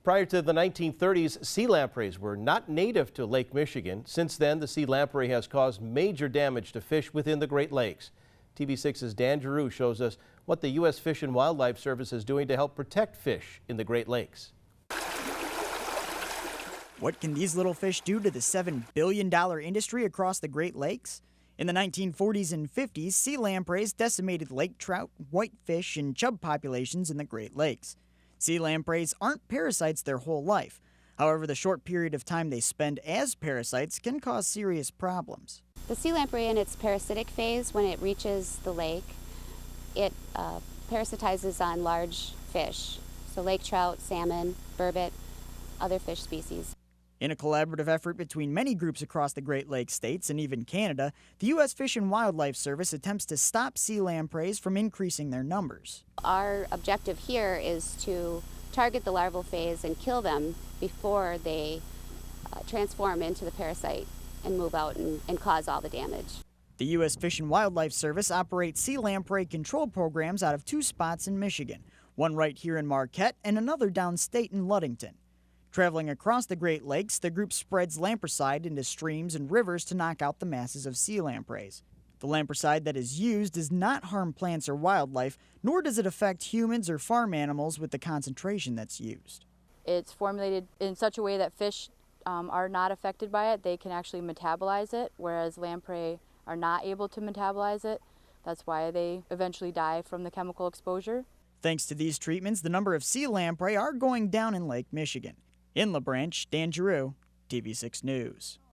Prior to the 1930s, sea lampreys were not native to Lake Michigan. Since then, the sea lamprey has caused major damage to fish within the Great Lakes. TV6's Dan Giroux shows us what the U.S. Fish and Wildlife Service is doing to help protect fish in the Great Lakes. What can these little fish do to the $7 billion industry across the Great Lakes? In the 1940s and 50s, sea lampreys decimated lake trout, whitefish, and chub populations in the Great Lakes. Sea lampreys aren't parasites their whole life. However, the short period of time they spend as parasites can cause serious problems. The sea lamprey in its parasitic phase, when it reaches the lake, it parasitizes on large fish, so lake trout, salmon, burbot, other fish species. In a collaborative effort between many groups across the Great Lakes states and even Canada, the U.S. Fish and Wildlife Service attempts to stop sea lampreys from increasing their numbers. Our objective here is to target the larval phase and kill them before they transform into the parasite and move out and cause all the damage. The U.S. Fish and Wildlife Service operates sea lamprey control programs out of 2 spots in Michigan, one right here in Marquette and another downstate in Ludington. Traveling across the Great Lakes, the group spreads lampricide into streams and rivers to knock out the masses of sea lampreys. The lampricide that is used does not harm plants or wildlife, nor does it affect humans or farm animals with the concentration that's used. It's formulated in such a way that fish are not affected by it. They can actually metabolize it, whereas lamprey are not able to metabolize it. That's why they eventually die from the chemical exposure. Thanks to these treatments, the number of sea lamprey are going down in Lake Michigan. In La Branch, Dan Giroux, TV6 News.